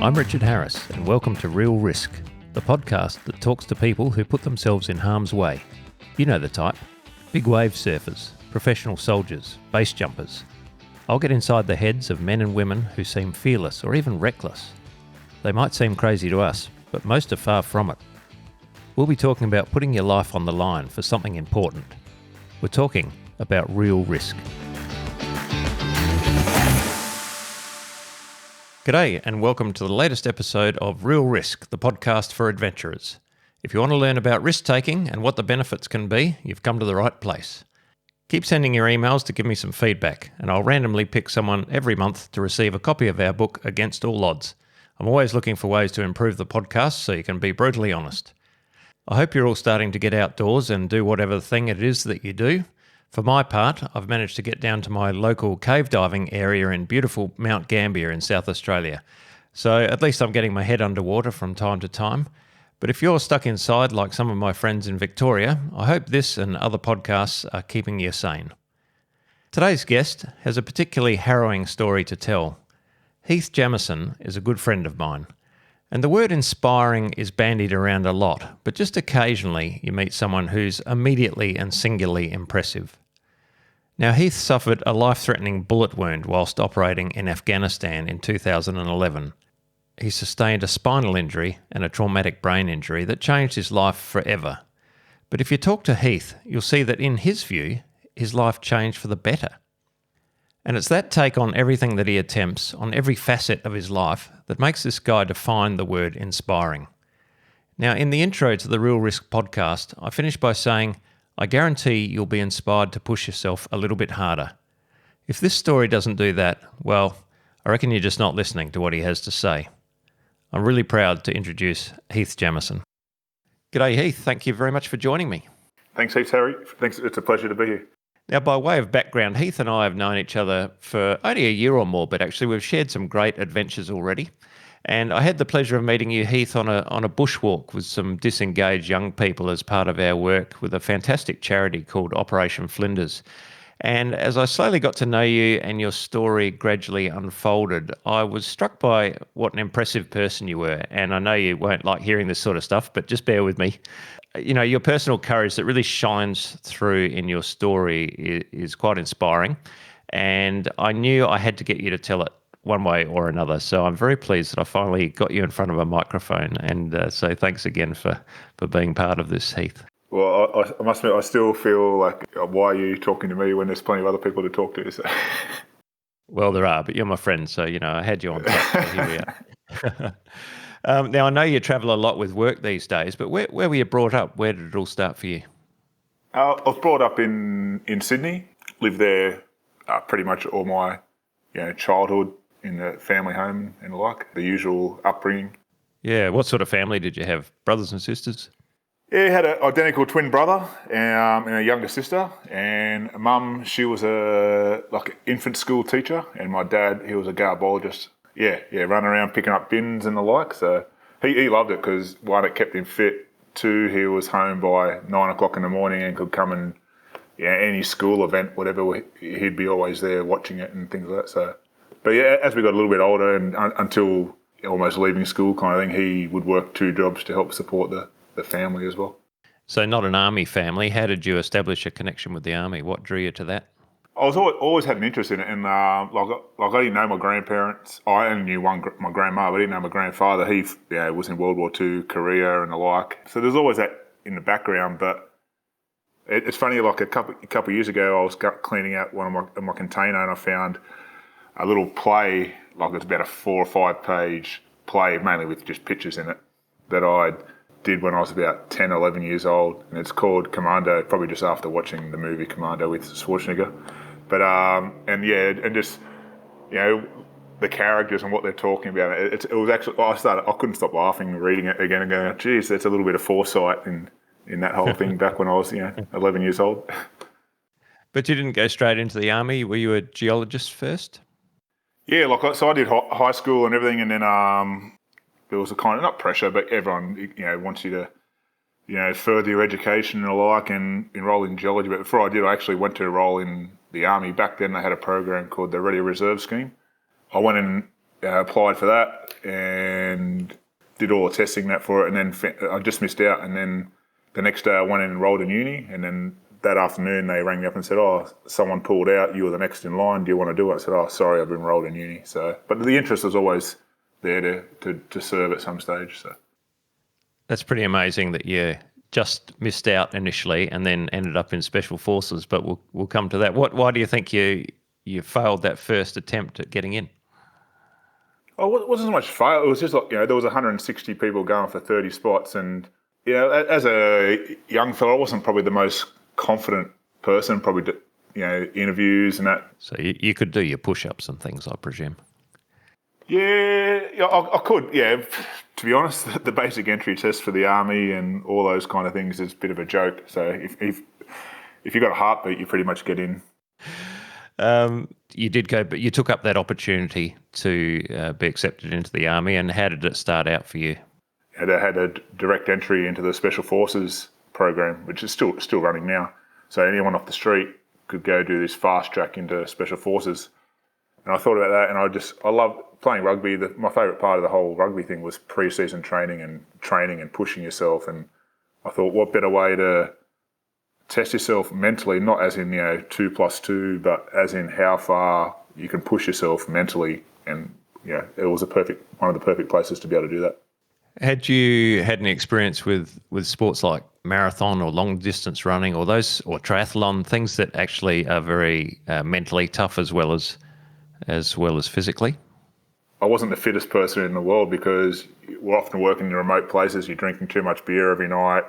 I'm Richard Harris, and welcome to Real Risk, the podcast that talks to people who put themselves in harm's way. You know the type. Big wave surfers, professional soldiers, base jumpers. I'll get inside the heads of men and women who seem fearless or even reckless. They might seem crazy to us, but most are far from it. We'll be talking about putting your life on the line for something important. We're talking about real risk. G'day and welcome to the latest episode of Real Risk, the podcast for adventurers. If you want to learn about risk-taking and what the benefits can be, you've come to the right place. Keep sending your emails to give me some feedback, and I'll randomly pick someone every month to receive a copy of our book, Against All Odds. I'm always looking for ways to improve the podcast so you can be brutally honest. I hope you're all starting to get outdoors and do whatever thing it is that you do. For my part, I've managed to get down to my local cave diving area in beautiful Mount Gambier in South Australia. So at least I'm getting my head underwater from time to time. But if you're stuck inside like some of my friends in Victoria, I hope this and other podcasts are keeping you sane. Today's guest has a particularly harrowing story to tell. Heath Jamieson is a good friend of mine. And the word inspiring is bandied around a lot, but just occasionally you meet someone who's immediately and singularly impressive. Now, Heath suffered a life-threatening bullet wound whilst operating in Afghanistan in 2011. He sustained a spinal injury and a traumatic brain injury that changed his life forever. But if you talk to Heath, you'll see that in his view, his life changed for the better. And it's that take on everything that he attempts, on every facet of his life, that makes this guy define the word inspiring. Now, in the intro to the Real Risk podcast, I finished by saying, I guarantee you'll be inspired to push yourself a little bit harder. If this story doesn't do that, well, I reckon you're just not listening to what he has to say. I'm really proud to introduce Heath Jamieson. G'day, Heath. Thank you very much for joining me. Thanks heaps, Harry. Thanks. It's a pleasure to be here. Now, by way of background, Heath and I have known each other for only a year or more, but actually we've shared some great adventures already. And I had the pleasure of meeting you, Heath, on a bushwalk with some disengaged young people as part of our work with a fantastic charity called Operation Flinders. And as I slowly got to know you and your story gradually unfolded, I was struck by what an impressive person you were. And I know you won't like hearing this sort of stuff, but just bear with me. You know, your personal courage that really shines through in your story is quite inspiring. And I knew I had to get you to tell it one way or another. So I'm very pleased that I finally got you in front of a microphone. And so thanks again for being part of this, Heath. Well, I must admit, I still feel like, why are you talking to me when there's plenty of other people to talk to? So. Well, there are, but you're my friend. So, you know, I had you on top. So here we are. Now, I know you travel a lot with work these days, but where were you brought up? Where did it all start for you? I was brought up in Sydney, lived there pretty much all my childhood in the family home and the like, the usual upbringing. Yeah, what sort of family did you have? Brothers and sisters? Yeah, I had an identical twin brother and a younger sister. And Mum, she was an infant school teacher, and my dad, he was a garbologist. Yeah, running around picking up bins and the like. So he loved it because, one, it kept him fit. Two, he was home by 9 o'clock in the morning and could come and any school event, whatever, he'd be always there watching it and things like that. So, but yeah, as we got a little bit older and until almost leaving school kind of thing, he would work 2 jobs to help support the family as well. So not an army family. How did you establish a connection with the army? What drew you to that? I was always had an interest in it, and I didn't know my grandparents. I only knew my grandma, but I didn't know my grandfather. He was in World War II, Korea, and the like. So there's always that in the background. But it's funny. Like a couple of years ago, I was cleaning out one of my container, and I found a little play. Like it's about a 4 or 5 page play, mainly with just pictures in it, that I did when I was about 10, 11 years old, and it's called Commando. Probably just after watching the movie Commando with Schwarzenegger. But and just the characters and what they're talking about. It was actually I couldn't stop laughing reading it again and going, geez, that's a little bit of foresight in that whole thing back when I was 11 years old. But you didn't go straight into the army. Were you a geologist first? Yeah, so I did high school and everything, and then there was a kind of, not pressure, but everyone wants you to further your education and the like and enroll in geology. But before I did, I actually went to enroll in the army. Back then they had a program called the Ready Reserve Scheme. I went in applied for that and did all the testing that for it, and then I just missed out. And then the next day I went and enrolled in uni, and then that afternoon they rang me up and said, "Oh, someone pulled out. You were the next in line. Do you want to do it?" I said, "Oh, sorry, I've enrolled in uni." So, but the interest was always there to serve at some stage. So That's pretty amazing that you just missed out initially and then ended up in Special Forces. But we'll come to that. Why do you think you failed that first attempt at getting in? oh, it wasn't so much fail. It was just like, there was 160 people going for 30 spots, and as a young fellow, I wasn't probably the most confident person. Probably interviews and that. So you could do your push-ups and things, I presume. Yeah, I could. Yeah, to be honest, the basic entry test for the army and all those kind of things is a bit of a joke. So if you got a heartbeat, you pretty much get in. You did go, but you took up that opportunity to be accepted into the army. And how did it start out for you? I had a direct entry into the Special Forces program, which is still running now. So anyone off the street could go do this fast track into Special Forces. And I thought about that, and I love playing rugby. My favourite part of the whole rugby thing was pre-season training and pushing yourself. And I thought, what better way to test yourself mentally, not as in 2+2, but as in how far you can push yourself mentally. And it was one of the perfect places to be able to do that. Had you had any experience with sports like marathon or long distance running or triathlon, things that actually are very mentally tough as well as physically? I wasn't the fittest person in the world because we're often working in remote places. You're drinking too much beer every night,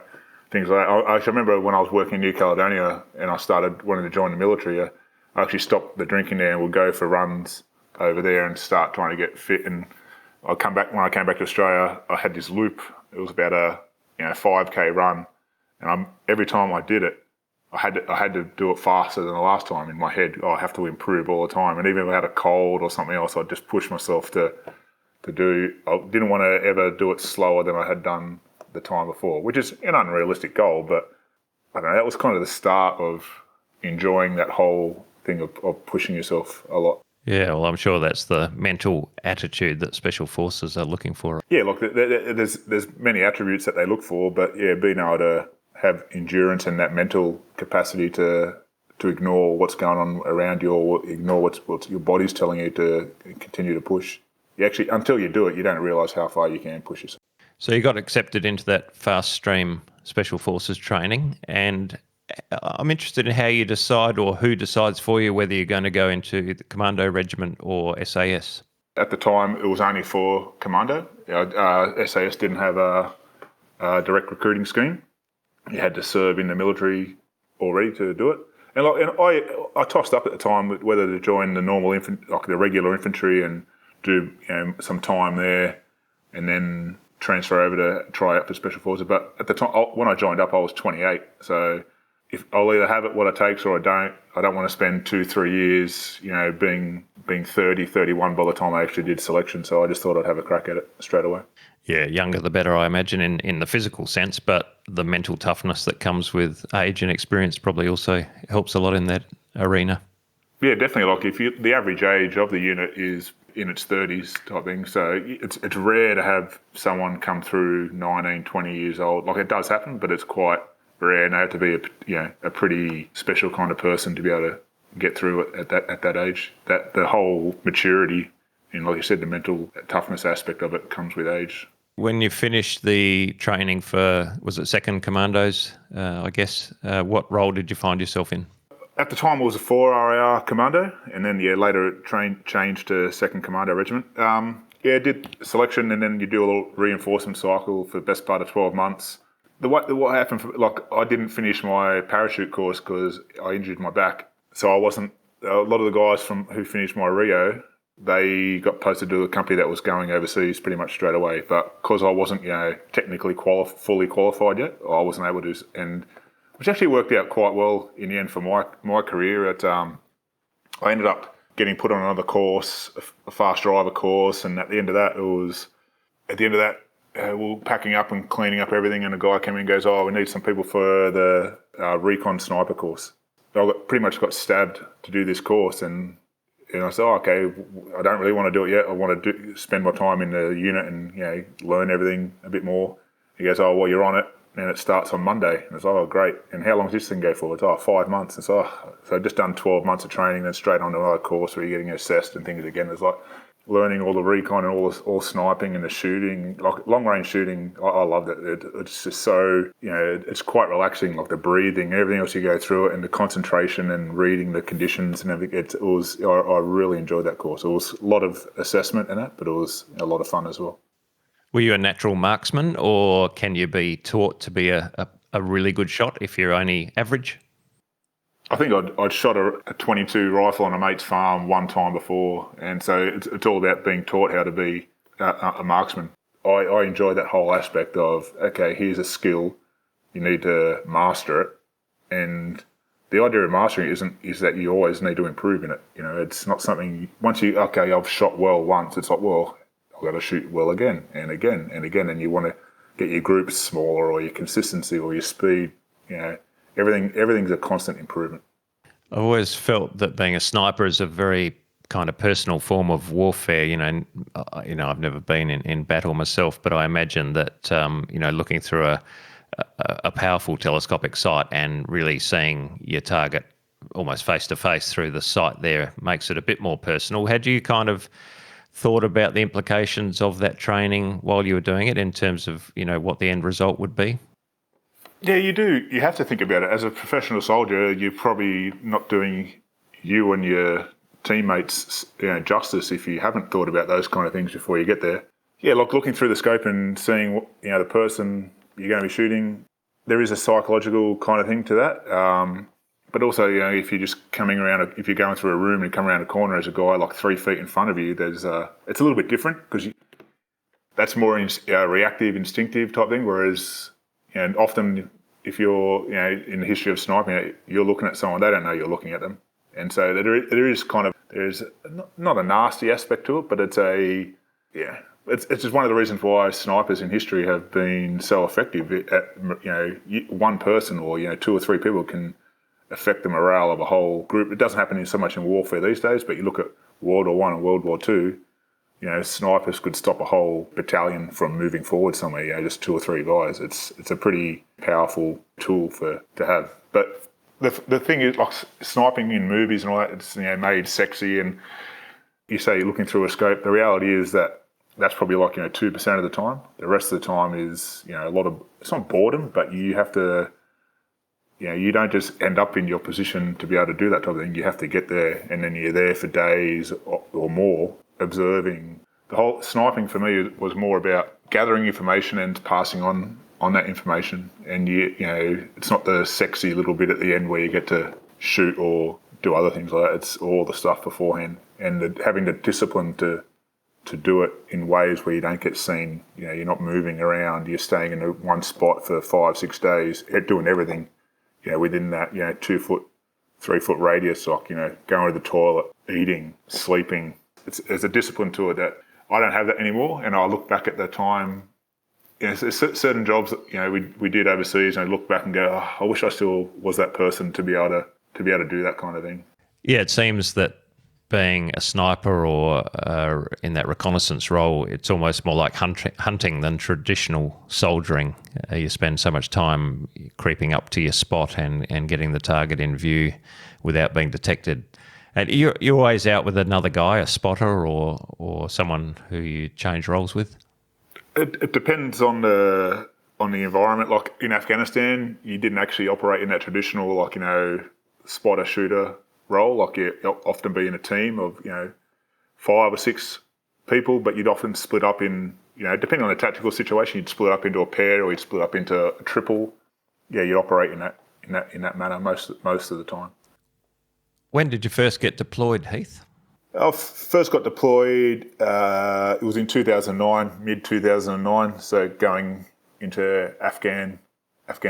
things like that. I actually remember when I was working in New Caledonia and I started wanting to join the military, I actually stopped the drinking there and would go for runs over there and start trying to get fit. And when I came back to Australia, I had this loop. It was about a 5K run, and every time I did it, I had to do it faster than the last time in my head. I have to improve all the time, and even if I had a cold or something else, I'd just push myself to do. I didn't want to ever do it slower than I had done the time before, which is an unrealistic goal. But I don't know. That was kind of the start of enjoying that whole thing of pushing yourself a lot. Yeah, well, I'm sure that's the mental attitude that Special Forces are looking for. Yeah, look, there's many attributes that they look for, but being able to have endurance and that mental capacity to ignore what's going on around you or ignore what your body's telling you to continue to push. You actually, until you do it, you don't realise how far you can push yourself. So you got accepted into that fast stream Special Forces training, and I'm interested in how you decide, or who decides for you, whether you're going to go into the Commando Regiment or SAS. At the time, it was only for Commando. SAS didn't have a direct recruiting scheme. You had to serve in the military already to do it. And I tossed up at the time whether to join the normal the regular infantry and do some time there, and then transfer over to try out for Special Forces. But at the time, when I joined up, I was 28. So if I'll either have it what it takes or I don't. I don't want to spend 2-3 years, being 30, 31 by the time I actually did selection. So I just thought I'd have a crack at it straight away. Yeah, younger the better, I imagine, in the physical sense, but the mental toughness that comes with age and experience probably also helps a lot in that arena. Yeah, definitely. Like the average age of the unit is in its 30s type thing, so it's rare to have someone come through 19, 20 years old. Like, it does happen, but it's quite rare, and they have to be a pretty special kind of person to be able to get through it at that age. That the whole maturity and, like you said, the mental toughness aspect of it comes with age. When you finished the training for, was it 2nd Commandos, I guess, what role did you find yourself in? At the time, it was a 4 RAR Commando, and then later it changed to 2nd Commando Regiment. Did selection, and then you do a little reinforcement cycle for the best part of 12 months. What happened, I didn't finish my parachute course because I injured my back. So I wasn't, a lot of the guys who finished my Rio, they got posted to a company that was going overseas pretty much straight away. But because I wasn't, technically fully qualified yet, I wasn't able to, and which actually worked out quite well in the end for my career. I ended up getting put on another course, a fast driver course, and at the end of that, we were packing up and cleaning up everything, and a guy came in and goes, "Oh, we need some people for the recon sniper course." So pretty much got stabbed to do this course, and And I said, okay, I don't really want to do it yet. I want to spend my time in the unit and, learn everything a bit more. He goes, oh, well, you're on it. And it starts on Monday. And it's like, oh, great. And how long does this thing go for? It's 5 months. And so I've just done 12 months of training, then straight on to another course where you're getting assessed and things again. It's like learning all the recon and all sniping and the shooting, like long range shooting. I loved it. It's just so, it's quite relaxing, like the breathing, everything else you go through it, and the concentration and reading the conditions and everything. I really enjoyed that course. It was a lot of assessment in it, but it was a lot of fun as well. Were you a natural marksman, or can you be taught to be a really good shot if you're only average? I think I'd shot a 22 rifle on a mate's farm one time before, and so it's all about being taught how to be a marksman. I enjoy that whole aspect of, okay, here's a skill, you need to master it, and the idea of mastering it is that you always need to improve in it. It's not something, once I've shot well once, it's like, well, I've got to shoot well again and again and again, and you want to get your groups smaller or your consistency or your speed, Everything's a constant improvement. I've always felt that being a sniper is a very kind of personal form of warfare. I've never been in battle myself, but I imagine that looking through a powerful telescopic sight and really seeing your target almost face to face through the sight there makes it a bit more personal. Had you kind of thought about the implications of that training while you were doing it in terms of what the end result would be? Yeah, you do. You have to think about it. As a professional soldier, you're probably not doing you and your teammates justice if you haven't thought about those kind of things before you get there. Yeah, like looking through the scope and seeing the person you're going to be shooting, there is a psychological kind of thing to that. But also, if you're just coming around, if you're going through a room and come around a corner as a guy like 3 feet in front of you, it's a little bit different because that's more reactive, instinctive type thing, whereas and often, if you're, in the history of sniping, you're looking at someone, they don't know you're looking at them. And so there's not a nasty aspect to it, but it's just one of the reasons why snipers in history have been so effective. One person or, 2 or 3 people can affect the morale of a whole group. It doesn't happen so much in warfare these days, but you look at World War I and World War II, snipers could stop a whole battalion from moving forward somewhere, just 2 or 3 guys. It's a pretty powerful tool to have. But the thing is, like sniping in movies and all that, it's made sexy, and you say you're looking through a scope. The reality is that's probably like 2% of the time. The rest of the time is a lot of, it's not boredom, but you have to, you don't just end up in your position to be able to do that type of thing. You have to get there, and then you're there for days or more, observing. The whole sniping for me was more about gathering information and passing on that information. And it's not the sexy little bit at the end where you get to shoot or do other things like that. It's all the stuff beforehand, and having the discipline to do it in ways where you don't get seen. You're not moving around. You're staying in one spot for 5-6 days, doing everything. Within that 2 foot, 3 foot radius, like going to the toilet, eating, sleeping. There's a discipline to it that I don't have that anymore. And I look back at the time, there's certain jobs that we did overseas, and I look back and go, I wish I still was that person to be able to do that kind of thing. Yeah, it seems that being a sniper or in that reconnaissance role, it's almost more like hunting than traditional soldiering. You spend so much time creeping up to your spot and getting the target in view without being detected. And you're always out with another guy, a spotter or someone who you change roles with? It depends on the environment. Like in Afghanistan, you didn't actually operate in that traditional, spotter shooter role. Like you often be in a team of 5 or 6 people, but you'd often split up in depending on the tactical situation, you'd split up into a pair or you'd split up into a triple. Yeah, you'd operate in that manner most of the time. When did you first get deployed, Heath? I first got deployed. It was in 2009, mid 2009. So going into Afghan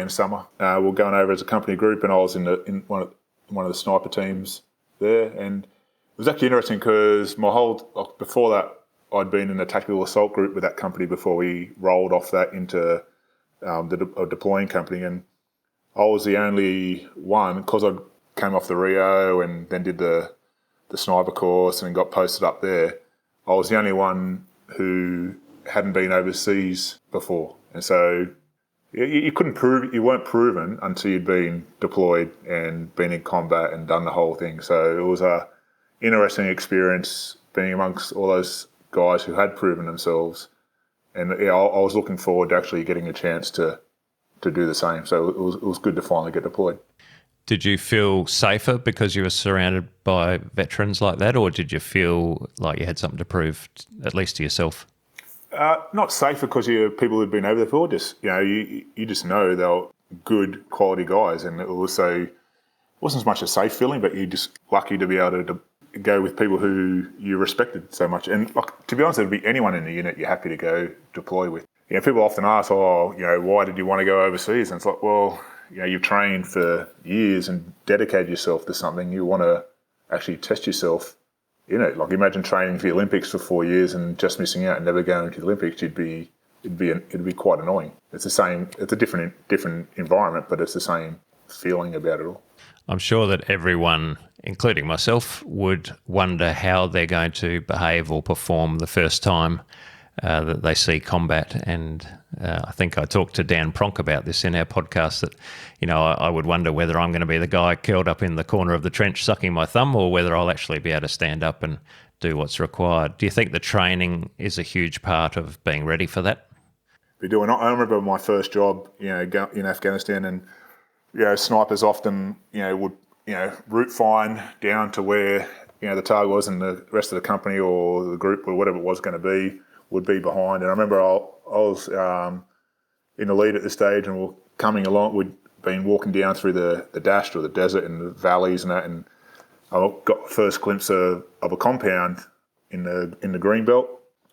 summer, we were going over as a company group, and I was in one of the sniper teams there. And it was actually interesting because before that, I'd been in a tactical assault group with that company before we rolled off that into a deploying company. And I was the only one, because I came off the Rio and then did the the sniper course and got posted up there, I was the only one who hadn't been overseas before. And so you couldn't prove, you weren't proven until you'd been deployed and been in combat and done the whole thing. So it was a interesting experience being amongst all those guys who had proven themselves. And I was looking forward to actually getting a chance to do the same. So it was good to finally get deployed. Did you feel safer because you were surrounded by veterans like that, or did you feel like you had something to prove, at least to yourself? Not safer because you're people who'd been over there before. Just you just know they're good quality guys, and it also wasn't as much a safe feeling, but you're just lucky to be able to go with people who you respected so much. And to be honest, it'd be anyone in the unit you're happy to go deploy with. People often ask, why did you want to go overseas? And it's like, well, you've trained for years and dedicated yourself to something. You want to actually test yourself in it. Like imagine training for the Olympics for 4 years and just missing out and never going to the Olympics. It'd be quite annoying. It's the same. It's a different environment, but it's the same feeling about it all. I'm sure that everyone, including myself, would wonder how they're going to behave or perform the first time that they see combat. And I think I talked to Dan Pronk about this in our podcast, that, I would wonder whether I'm going to be the guy curled up in the corner of the trench sucking my thumb, or whether I'll actually be able to stand up and do what's required. Do you think the training is a huge part of being ready for that? I remember my first job, in Afghanistan, and snipers often, would, route find down to where, the target was, and the rest of the company or the group or whatever it was going to be would be behind. And I remember I was in the lead at this stage, and we're coming along. We'd been walking down through the dasht or the desert and the valleys and that, and I got first glimpse of a compound in the green belt.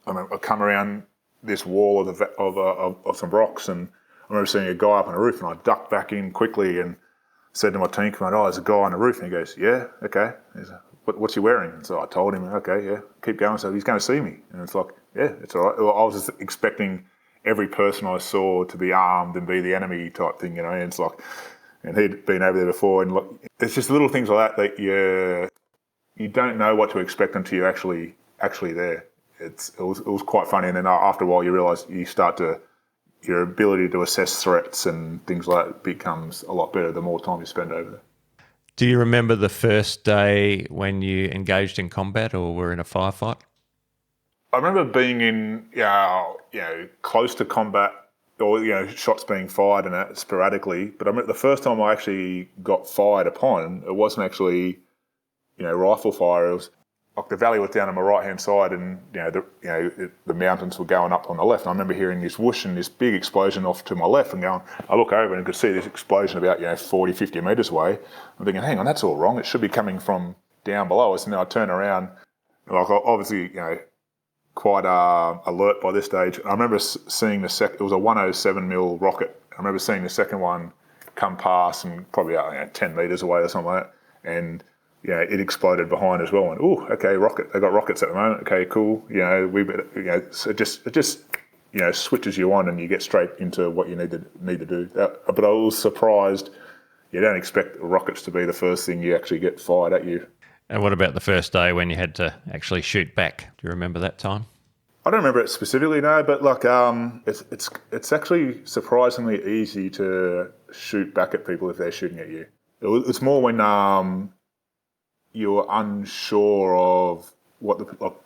I come around this wall of some rocks, and I remember seeing a guy up on the roof, and I ducked back in quickly and said to my team commander, there's a guy on the roof. And he goes, yeah, okay. He's like, what's he wearing? And so I told him, okay, yeah, keep going. So he's going to see me. And it's like, yeah, it's all right. I was just expecting every person I saw to be armed and be the enemy type thing, And it's like, and he'd been over there before. And look, it's just little things like that you don't know what to expect until you're actually there. It was quite funny. And then after a while, you realise your ability to assess threats and things like that becomes a lot better the more time you spend over there. Do you remember the first day when you engaged in combat or were in a firefight? I remember being in, close to combat, or shots being fired and that sporadically. But I remember the first time I actually got fired upon, it wasn't actually, rifle fire. It was like the valley was down on my right hand side, and the mountains were going up on the left. And I remember hearing this whoosh and this big explosion off to my left, and I look over and I could see this explosion about 40, 50 metres away. I'm thinking, hang on, that's all wrong. It should be coming from down below us. And then I turn around, like obviously quite alert by this stage. I remember seeing it was a 107mm rocket. I remember seeing the second one come past and probably 10 metres away or something like that. And it exploded behind as well. And okay, rocket. They got rockets at the moment. Okay, cool. We better. So it just switches you on, and you get straight into what you need to do. But I was surprised. You don't expect rockets to be the first thing you actually get fired at you. And what about the first day when you had to actually shoot back? Do you remember that time? I don't remember it specifically, no. But it's actually surprisingly easy to shoot back at people if they're shooting at you. It's more when you're unsure of what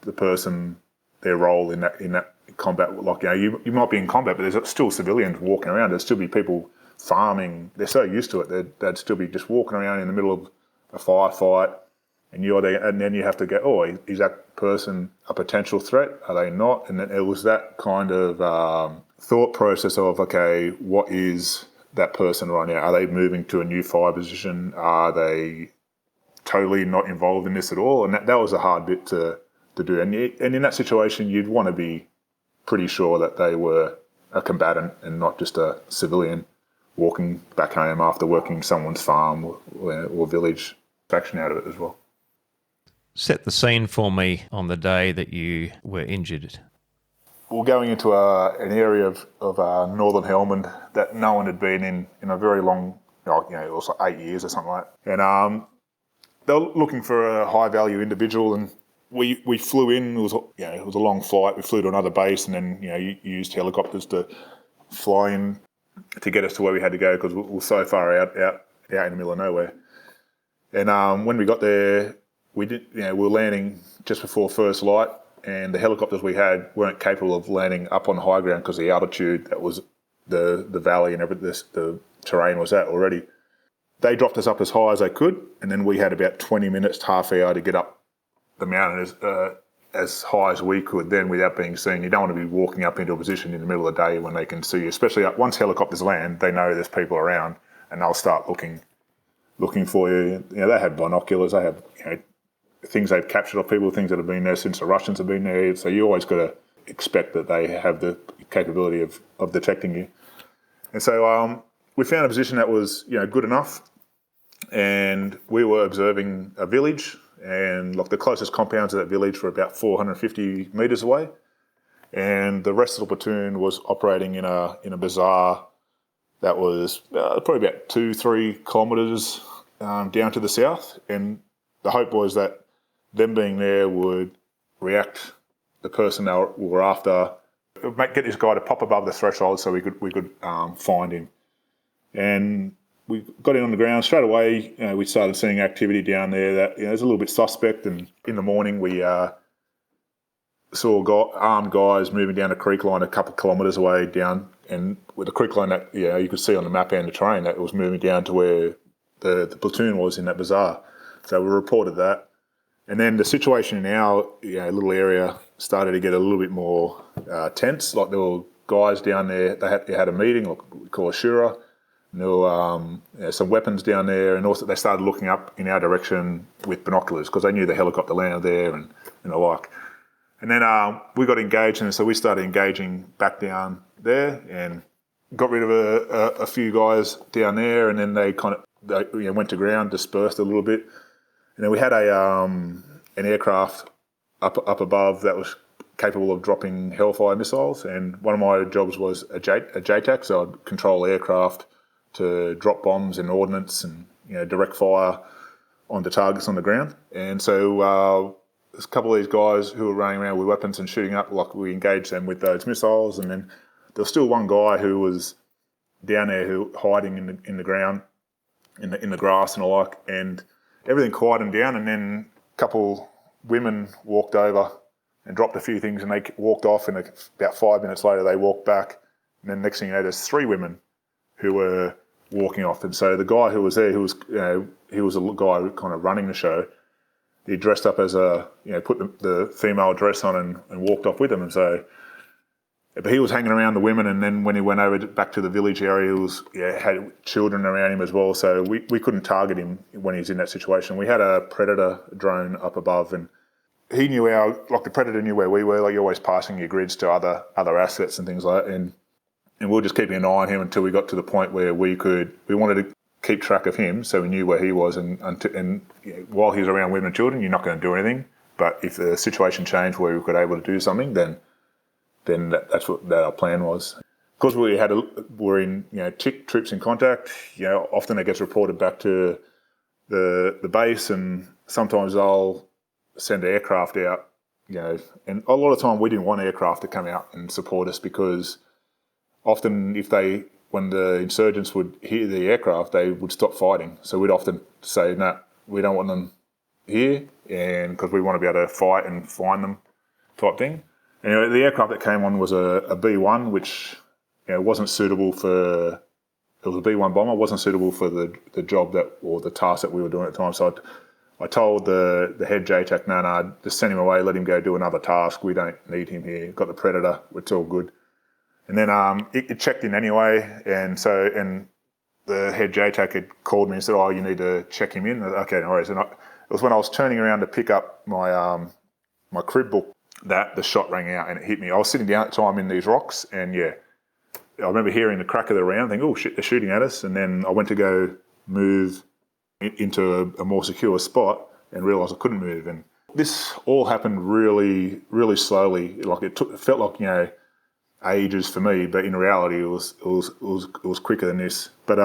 the person, their role in that combat. You might be in combat, but there's still civilians walking around. There'd still be people farming. They're so used to it. They'd still be just walking around in the middle of a firefight, and you're there, and then you have to go, is that person a potential threat? Are they not? And then it was that kind of thought process of, okay, what is that person right now? Are they moving to a new fire position? Are they totally not involved in this at all? And that was a hard bit to do. And in that situation, you'd want to be pretty sure that they were a combatant and not just a civilian walking back home after working someone's farm or village. Faction out of it as well. Set the scene for me on the day that you were injured. We're going into an area of northern Helmand that no one had been in a very long, it was like 8 years or something like that. And they were looking for a high value individual, and we flew in. It was a long flight. We flew to another base, and then you used helicopters to fly in to get us to where we had to go because we were so far out in the middle of nowhere. And when we got there, we were landing just before first light, and the helicopters we had weren't capable of landing up on the high ground because the altitude that was the valley and the terrain was at already. They dropped us up as high as they could, and then we had about 20 minutes, half hour to get up the mountain as high as we could then without being seen. You don't want to be walking up into a position in the middle of the day when they can see you, especially once helicopters land, they know there's people around and they'll start looking for you. They have binoculars, they have things they've captured of people, things that have been there since the Russians have been there. So you always got to expect that they have the capability of detecting you. And so we found a position that was good enough, and we were observing a village, and the closest compounds of that village were about 450 metres away, and the rest of the platoon was operating in a bazaar that was probably about 2-3 kilometres down to the south, and the hope was that them being there would react the person they were after, get this guy to pop above the threshold so we could find him. And we got in on the ground straight away. We started seeing activity down there that was a little bit suspect. And in the morning, we saw armed guys moving down a creek line a couple of kilometres away down, and with the creek line that you could see on the map and the terrain that it was moving down to where the platoon was in that bazaar. So we reported that, and then the situation in our little area started to get a little bit more tense. Like there were guys down there. They had a meeting, like we call a shura. And there were some weapons down there, and also they started looking up in our direction with binoculars because they knew the helicopter landed there and the like. And then we got engaged, and so we started engaging back down there and got rid of a few guys down there, and then they went to ground, dispersed a little bit, and then we had an aircraft up above that was capable of dropping Hellfire missiles, and one of my jobs was a JTAC, so I'd control aircraft to drop bombs and ordnance and direct fire onto targets on the ground. And so there's a couple of these guys who were running around with weapons and shooting up, like we engaged them with those missiles, and then there was still one guy who was down there hiding in the ground, in the grass and the like, and everything quieted down, and then a couple women walked over and dropped a few things, and they walked off, and about 5 minutes later they walked back, and then next thing you know there's 3 women who were walking off. And so the guy who was there, he was a guy kind of running the show. He dressed up as put the female dress on and walked off with them. And so, but he was hanging around the women. And then when he went over back to the village area, he had children around him as well. So we couldn't target him when he was in that situation. We had a Predator drone up above, and he knew the Predator knew where we were. Like you're always passing your grids to other assets and things like that. And we were just keeping an eye on him until we got to the point where we wanted to keep track of him, so we knew where he was. And while he was around women and children, you're not going to do anything. But if the situation changed where we were able to do something, then that's what our plan was. Because we're in tick troops in contact. Often it gets reported back to the base, and sometimes they'll send aircraft out. And a lot of time we didn't want aircraft to come out and support us because often when the insurgents would hear the aircraft, they would stop fighting. So we'd often say, no, we don't want them here, and because we want to be able to fight and find them type thing. Anyway, the aircraft that came on was a B-1, which wasn't suitable for, it was a B-1 bomber, wasn't suitable for the job or the task that we were doing at the time. So I told the head JTAC, no, just send him away, let him go do another task. We don't need him here. Got the Predator, it's all good. And then it checked in anyway, and the head JTAC had called me and said, "Oh, you need to check him in." Okay, no worries. And it was when I was turning around to pick up my my crib book that the shot rang out and it hit me. I was sitting down at the time in these rocks, and I remember hearing the crack of the round, thinking, "Oh shit, they're shooting at us." And then I went to go move into a more secure spot and realised I couldn't move. And this all happened really, really slowly. Like it felt like ages for me, but in reality it was quicker than this. But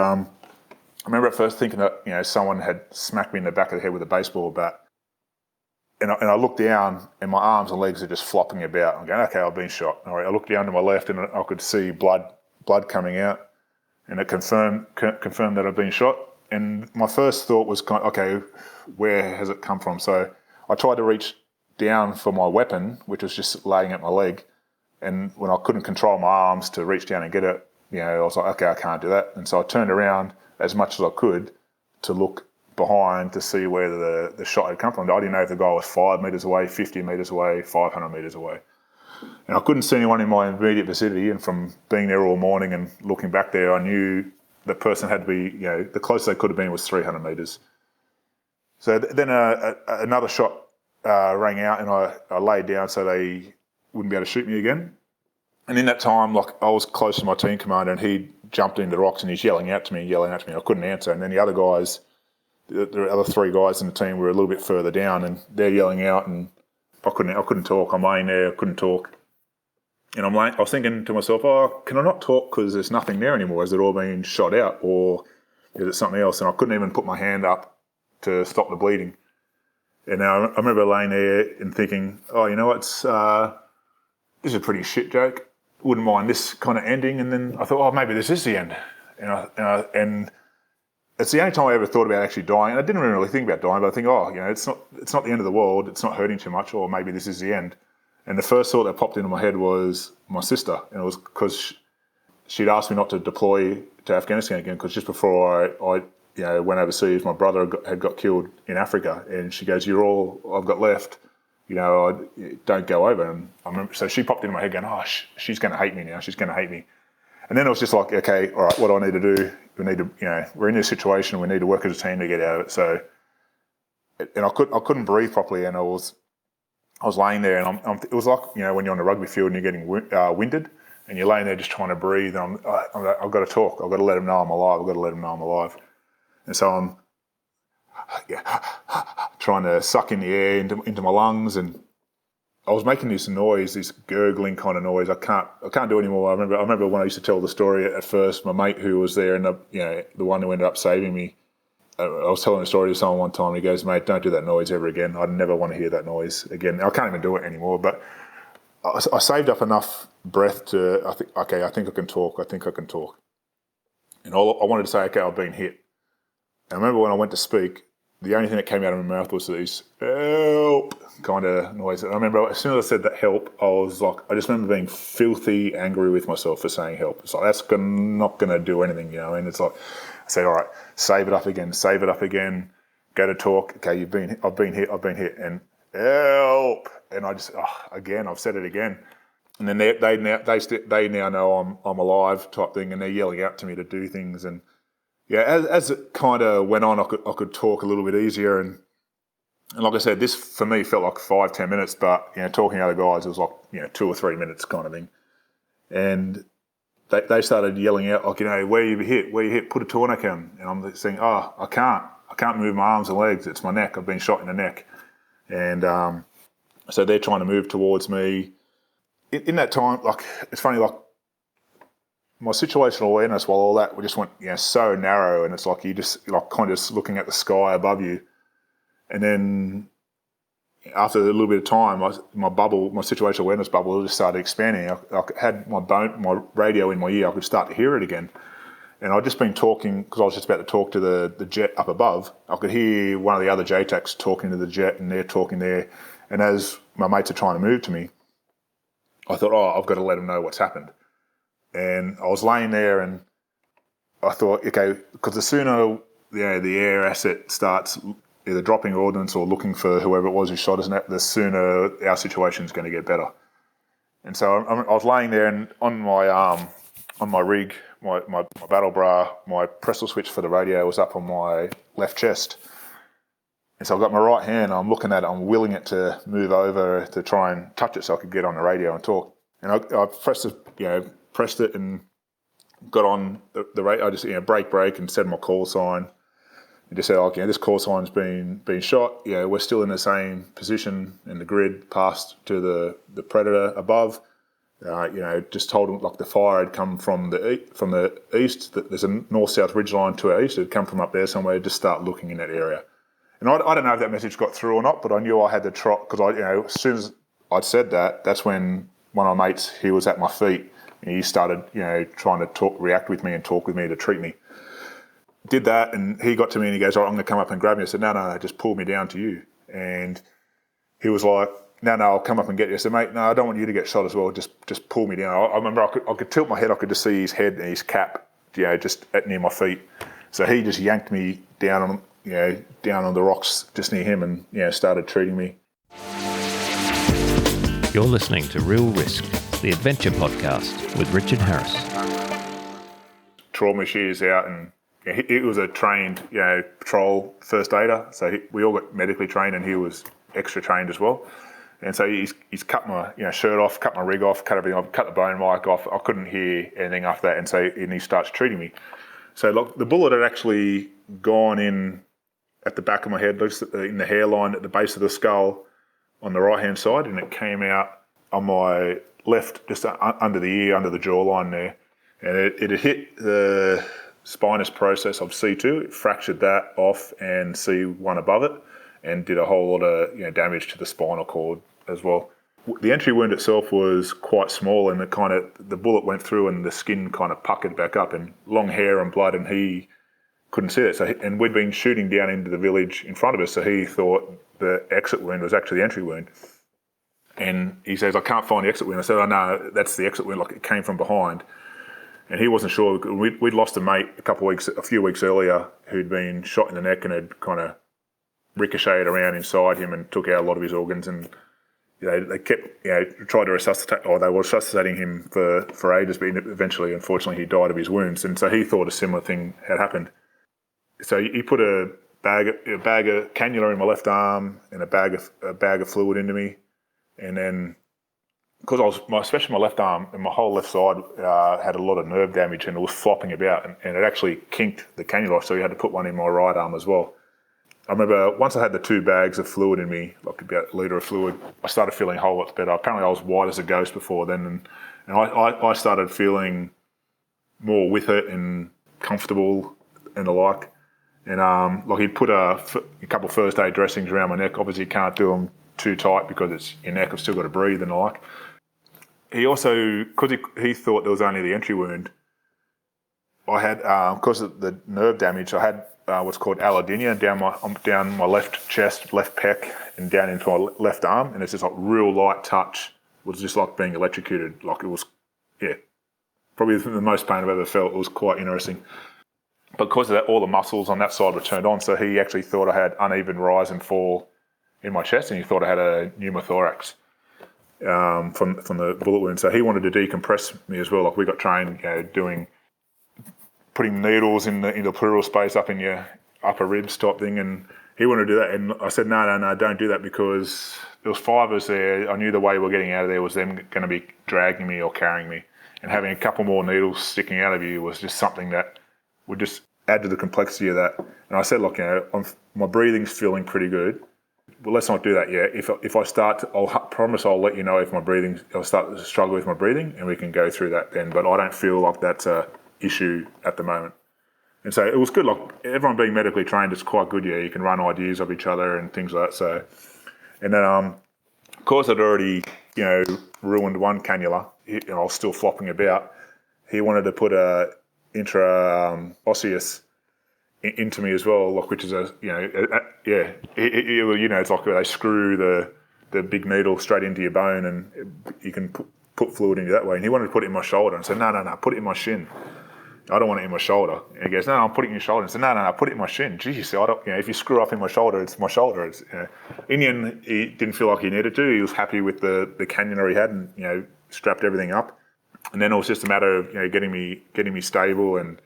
I remember at first thinking that, someone had smacked me in the back of the head with a baseball bat. And I looked down and my arms and legs are just flopping about. I'm going, okay, I've been shot. All right, I looked down to my left and I could see blood coming out, and it confirmed that I'd been shot. And my first thought was, okay, where has it come from? So I tried to reach down for my weapon, which was just laying at my leg. And when I couldn't control my arms to reach down and get it, I was like, okay, I can't do that. And so I turned around as much as I could to look behind to see where the shot had come from. I didn't know if the guy was 5 metres away, 50 metres away, 500 metres away. And I couldn't see anyone in my immediate vicinity. And from being there all morning and looking back there, I knew the person had to be, the closest they could have been was 300 metres. So then another shot rang out, and I laid down so they wouldn't be able to shoot me again. And in that time, I was close to my team commander, and he jumped into the rocks and he's yelling at me. I couldn't answer. And then the other guys, the other 3 guys in the team were a little bit further down, and they're yelling out, and I couldn't talk. I'm laying there, I couldn't talk. And I was thinking to myself, can I not talk because there's nothing there anymore? Has it all been shot out, or is it something else? And I couldn't even put my hand up to stop the bleeding. And I remember laying there and thinking, you know what, this is a pretty shit joke. Wouldn't mind this kind of ending. And then I thought, maybe this is the end. And it's the only time I ever thought about actually dying. And I didn't really think about dying, but I think, it's not the end of the world. It's not hurting too much, or maybe this is the end. And the first thought that popped into my head was my sister. And it was because she'd asked me not to deploy to Afghanistan again, because just before I went overseas, my brother had got killed in Africa. And she goes, you're all I've got left. Don't go over. And I remember, so she popped into my head going, she's going to hate me now. She's going to hate me. And then it was just like, okay, all right, what do I need to do? We need to, we're in this situation. We need to work as a team to get out of it. So, and I couldn't breathe properly, and I was laying there, and it was like, when you're on the rugby field and you're getting winded, and you're laying there just trying to breathe. And I've got to talk. I've got to let them know I'm alive. I've got to let them know I'm alive. And so I'm trying to suck in the air into my lungs, and I was making this noise, this gurgling kind of noise. I can't do it anymore. I remember when I used to tell the story at first, my mate who was there and the one who ended up saving me, I was telling a story to someone one time. He goes, mate, don't do that noise ever again. I'd never want to hear that noise again. I can't even do it anymore. But I saved up enough breath to, I think I can talk. And all I wanted to say, okay, I've been hit. And I remember when I went to speak, the only thing that came out of my mouth was these help kind of noises. I remember as soon as I said that help, I just remember being filthy angry with myself for saying help. It's like, that's not going to do anything, and it's like, I said, all right, save it up again, go to talk. Okay, I've been hit, and help. And I just, again, I've said it again. And then they now know I'm alive type thing, and they're yelling out to me to do things. And yeah, as it kind of went on, I could talk a little bit easier. And like I said, this for me felt like 5-10 minutes, but talking to other guys, it was like 2 or 3 minutes kind of thing. And they started yelling out, like, where you hit, put a tourniquet on. And I'm saying, I can't move my arms and legs. It's my neck. I've been shot in the neck. And so they're trying to move towards me. In that time, it's funny, my situational awareness while all that just went so narrow, and it's like you just kind of just looking at the sky above you. And then after a little bit of time, my situational awareness bubble just started expanding. I had my radio in my ear. I could start to hear it again. And I'd just been talking, because I was just about to talk to the jet up above. I could hear one of the other JTACs talking to the jet, and they're talking there. And as my mates are trying to move to me, I thought, I've got to let them know what's happened. And I was laying there, and I thought, okay, because the sooner the air asset starts either dropping ordnance or looking for whoever it was who shot us, the sooner our situation is going to get better. And so I was laying there, and on my rig, my battle bra, my Prestel switch for the radio was up on my left chest. And so I've got my right hand, I'm looking at it, I'm willing it to move over to try and touch it so I could get on the radio and talk. And I pressed it and got on the radio. I just break and said my call sign. And just said, this call sign's been shot. We're still in the same position in the grid, passed to the predator above. Just told him like the fire had come from the east. That there's a north-south ridge line to our east. It had come from up there somewhere. Just start looking in that area. And I don't know if that message got through or not, but I knew I had to try because as soon as I'd said that, that's when one of my mates, he was at my feet and he started, trying to react with me and talk with me to treat me. Did that, and he got to me and he goes, "All right, I'm going to come up and grab you." I said, "No, just pull me down to you." And he was like, "No, I'll come up and get you." I said, "Mate, no, I don't want you to get shot as well. Just pull me down." I remember I could tilt my head. I could just see his head and his cap, just near my feet. So he just yanked me down on the rocks just near him and, started treating me. You're listening to Real Risk, the adventure podcast with Richard Harris. Trauma shears out, and he was a trained, patrol first aider. So we all got medically trained, and he was extra trained as well. And so he's cut my shirt off, cut my rig off, cut everything off, cut the bone mic off. I couldn't hear anything after that, and he starts treating me. So look, the bullet had actually gone in at the back of my head, in the hairline at the base of the skull on the right-hand side, and it came out on my left, just under the ear, under the jawline there. And it had hit the spinous process of C2. It fractured that off and C1 above it and did a whole lot of damage to the spinal cord as well. The entry wound itself was quite small, and the bullet went through and the skin kind of puckered back up, and long hair and blood, and he couldn't see it. And we'd been shooting down into the village in front of us, so he thought the exit wound was actually the entry wound. And he says, "I can't find the exit wound." I said, "Oh no, that's the exit wound, like it came from behind." And he wasn't sure. We'd lost a mate a few weeks earlier who'd been shot in the neck and had kind of ricocheted around inside him and took out a lot of his organs. And they kept tried to resuscitate, or they were resuscitating him for ages, but eventually, unfortunately, he died of his wounds. And so he thought a similar thing had happened. So he put a bag of cannula in my left arm and a bag of fluid into me, and then because especially my left arm and my whole left side had a lot of nerve damage, and it was flopping about, and it actually kinked the cannula, so he had to put one in my right arm as well. I remember once I had the 2 bags of fluid in me, like about a litre of fluid, I started feeling a whole lot better. Apparently I was white as a ghost before then, and I started feeling more with it and comfortable and the like. And he'd put a couple of first aid dressings around my neck. Obviously you can't do them too tight because it's your neck, I've still got to breathe and the like. He also, because he thought there was only the entry wound, I had, because of the nerve damage, I had what's called allodynia down my left chest, left pec, and down into my left arm, and it's just like real light touch. It was just like being electrocuted. Like it was, probably the most pain I've ever felt. It was quite interesting. But because of that, all the muscles on that side were turned on, so he actually thought I had uneven rise and fall in my chest, and he thought I had a pneumothorax from the bullet wound. So he wanted to decompress me as well. Like we got trained, putting needles in the pleural space up in your upper ribs type thing, and he wanted to do that. And I said, no, don't do that, because there was 5 of us there. I knew the way we were getting out of there was them going to be dragging me or carrying me, and having a couple more needles sticking out of you was just something that would just add to the complexity of that. And I said, look, my breathing's feeling pretty good. Well, let's not do that yet. If I start, I'll promise I'll let you know if I'll start to struggle with my breathing, and we can go through that then. But I don't feel like that's a issue at the moment. And so it was good. Like everyone being medically trained is quite good. Yeah, you can run ideas of each other and things like that. So, and then of course I'd already ruined one cannula. I was still flopping about. He wanted to put a intra-osseous into me as well, like, which is it's like they screw the big needle straight into your bone, and you can put fluid into that way. And he wanted to put it in my shoulder, and I said, no, put it in my shin. I don't want it in my shoulder. And he goes, no, I'm putting it in your shoulder. And I said, no, put it in my shin. Geez, I don't. If you screw up in my shoulder, it's my shoulder. It's, in the end, he didn't feel like he needed to. He was happy with the cannula he had, and strapped everything up. And then it was just a matter of getting me stable, and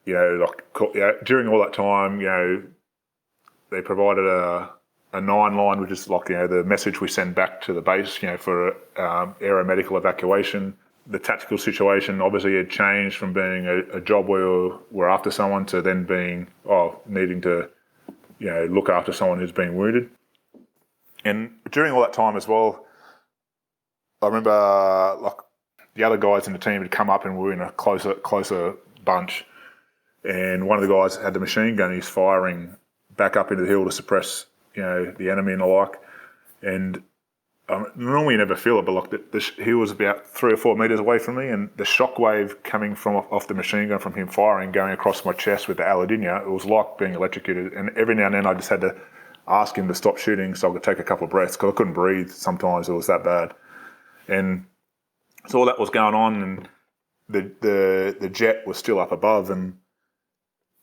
during all that time, they provided a 9-line, which is like the message we send back to the base, for aeromedical evacuation. The tactical situation obviously had changed from being a job where we're after someone to then being needing to look after someone who's been wounded. And during all that time as well, I remember like the other guys in the team had come up and we were in a closer bunch, and one of the guys had the machine gun. He's firing back up into the hill to suppress, the enemy and the like. And normally you never feel it, but like he was about 3 or 4 meters away from me, and the shockwave coming from off the machine gun from him firing, going across my chest with the aladinia, it was like being electrocuted. And every now and then I just had to ask him to stop shooting so I could take a couple of breaths, because I couldn't breathe sometimes. It was that bad. And so all that was going on, and the jet was still up above, and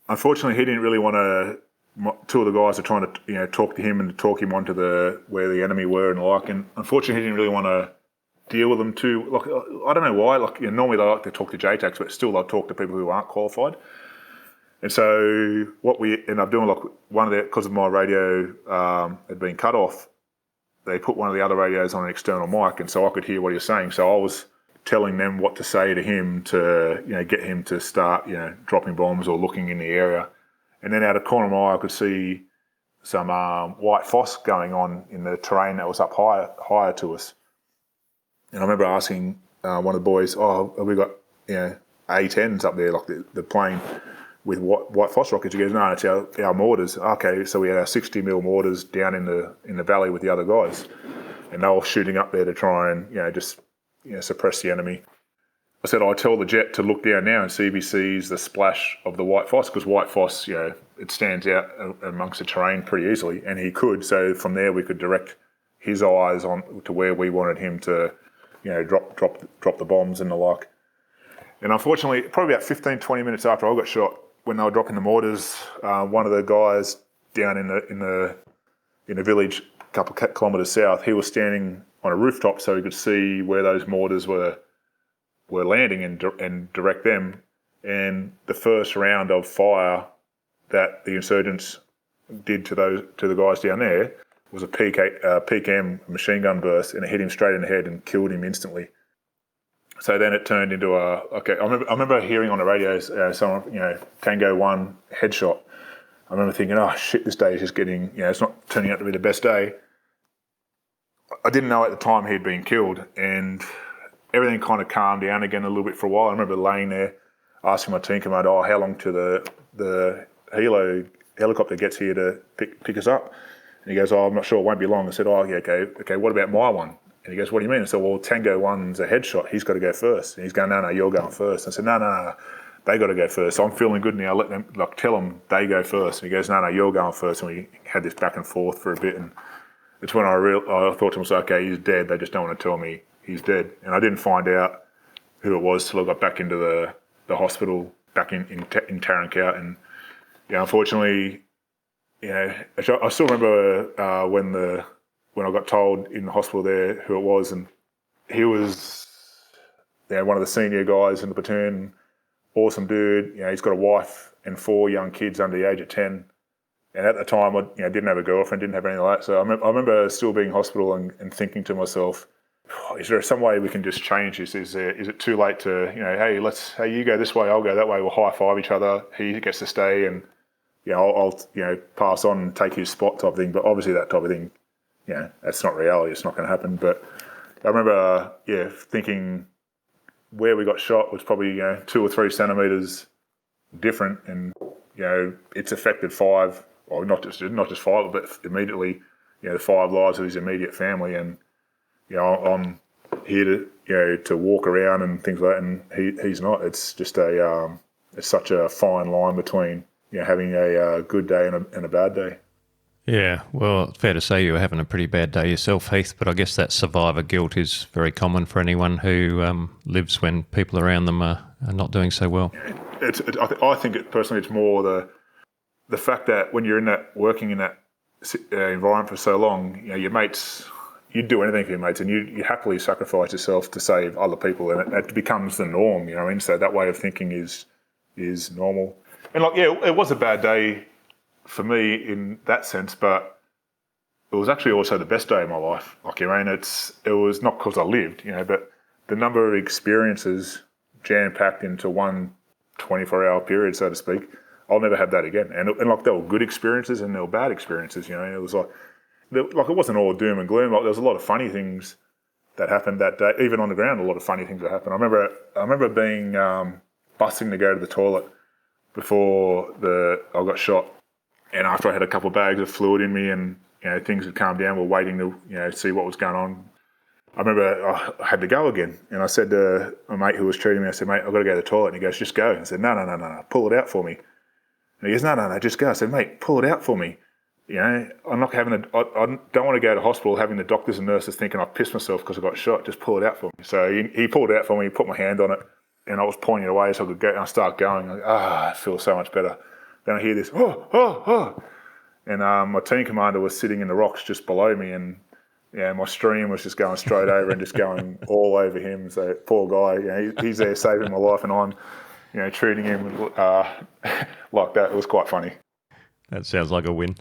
unfortunately he didn't really want to. Two of the guys are trying to talk to him and talk him onto where the enemy were and the like, and unfortunately he didn't really want to deal with them too. Like, I don't know why. Like, normally they like to talk to JTACs, but still they'll talk to people who aren't qualified. And so what we ended up doing, like because of my radio had been cut off, they put one of the other radios on an external mic, and so I could hear what he was saying. So I was telling them what to say to him to get him to start dropping bombs or looking in the area. And then out of the corner of my eye, I could see some white phos going on in the terrain that was up higher to us. And I remember asking one of the boys, "Oh, have we got A-10s up there, like the plane with white phos rockets?" He goes, "No, it's our mortars." Okay, so we had our 60 mil mortars down in the valley with the other guys, and they were shooting up there to try and suppress the enemy. I said, I'll tell the jet to look down now and see if he sees the splash of the white phos, because white phos, it stands out amongst the terrain pretty easily, and he could. So from there, we could direct his eyes on to where we wanted him to, drop the bombs and the like. And unfortunately, probably about 15, 20 minutes after I got shot, when they were dropping the mortars, one of the guys down in the village, a couple of kilometres south, he was standing on a rooftop so he could see where those mortars were landing and direct them. And the first round of fire that the insurgents did to the guys down there was a PKM machine gun burst, and it hit him straight in the head and killed him instantly. So then it turned into I remember hearing on the radios someone, Tango 1 headshot. I remember thinking, oh shit, this day is just getting, it's not turning out to be the best day. I didn't know at the time he'd been killed, and everything kind of calmed down again a little bit for a while. I remember laying there asking my team commander, how long till the helicopter gets here to pick us up? And he goes, I'm not sure, it won't be long. I said, yeah, okay, what about my one? And he goes, what do you mean? I said, well, Tango 1's a headshot, he's got to go first. And he's going, no, you're going first. I said, no, they got to go first. So I'm feeling good now, let them, tell them they go first. And he goes, no, you're going first. And we had this back and forth for a bit, and it's when I thought to myself, okay, he's dead, they just don't want to tell me he's dead. And I didn't find out who it was till I got back into the hospital back in Tarankout. And unfortunately, I still remember when I got told in the hospital there who it was, and he was one of the senior guys in the platoon, awesome dude. He's got a wife and 4 young kids under the age of 10. And at the time, I didn't have a girlfriend, didn't have anything like that. So I remember still being in hospital and thinking to myself, is there some way we can just change this? Is it too late to, hey, you go this way, I'll go that way, we'll high-five each other, he gets to stay, and, I'll pass on and take his spot type of thing. But obviously that type of thing, that's not reality, it's not going to happen. But I remember, thinking where we got shot was probably, 2 or 3 centimetres different, and, it's affected 5, or not just 5, but immediately, the 5 lives of his immediate family. And, I'm here to walk around and things like that, and he's not. It's just it's such a fine line between having a good day and a bad day. Yeah, well, fair to say you were having a pretty bad day yourself, Heath, but I guess that survivor guilt is very common for anyone who lives when people around them are not doing so well. I think personally it's more the fact that when you're working in that environment for so long, your mates, you'd do anything for your mates, and you happily sacrifice yourself to save other people, and it becomes the norm, and so that way of thinking is normal. And it was a bad day for me in that sense, but it was actually also the best day of my life. It was not because I lived, but the number of experiences jam-packed into one 24-hour period, so to speak, I'll never have that again. And there were good experiences and there were bad experiences, It was it wasn't all doom and gloom. There was a lot of funny things that happened that day. Even on the ground, a lot of funny things that happened. I remember being busting to go to the toilet before I got shot, and after I had a couple of bags of fluid in me, and things had calmed down. We're waiting to see what was going on. I remember I had to go again, and I said to my mate who was treating me, I said, "Mate, I've got to go to the toilet." And he goes, "Just go." I said, No, pull it out for me. And he goes, No, just go. I said, "Mate, pull it out for me. I'm not having I don't want to go to hospital having the doctors and nurses thinking I've pissed myself because I got shot. Just pull it out for me." So he pulled it out for me, put my hand on it, and I was pointing it away so I could go, and I start going. I feel so much better. Then I hear this, oh. And my team commander was sitting in the rocks just below me, and my stream was just going straight over and just going all over him. So poor guy, he's there saving my life, and I'm, treating him like that. It was quite funny. That sounds like a win.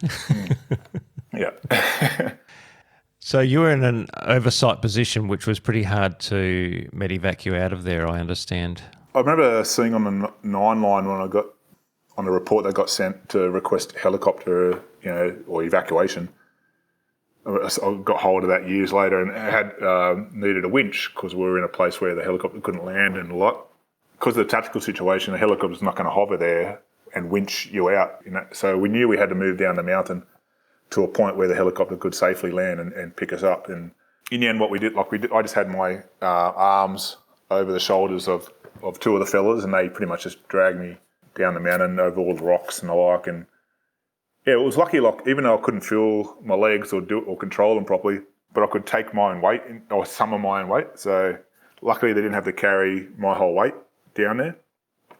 Yeah. So you were in an oversight position, which was pretty hard to medevac you out of there, I understand. I remember seeing on the 9 line when I got on the report that got sent to request helicopter, or evacuation. I got hold of that years later, and it had needed a winch because we were in a place where the helicopter couldn't land, and a lot because of the tactical situation, the helicopter's not going to hover there and winch you out. So we knew we had to move down the mountain to a point where the helicopter could safely land and pick us up. And in the end, what we did, I just had my arms over the shoulders of 2 of the fellas, and they pretty much just dragged me down the mountain over all the rocks and the like. And yeah, it was lucky, even though I couldn't feel my legs or control them properly, but I could take my own weight, or some of my own weight. So luckily they didn't have to carry my whole weight down there.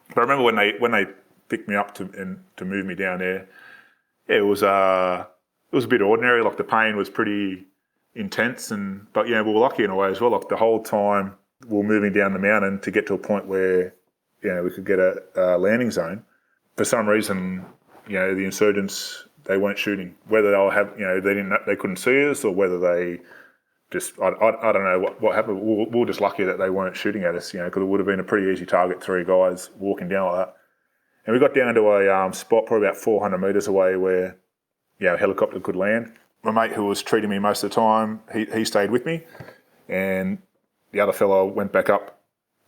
But I remember when they picked me up to move me down there, it was a bit ordinary. The pain was pretty intense, but we were lucky in a way as well. The whole time we were moving down the mountain to get to a point where we could get a landing zone. For some reason, the insurgents, they weren't shooting. Whether they couldn't see us, or whether they just I don't know what happened. We were just lucky that they weren't shooting at us, because it would have been a pretty easy target. 3 guys walking down like that. And we got down to a spot probably about 400 metres away where a helicopter could land. My mate who was treating me most of the time, he stayed with me, and the other fellow went back up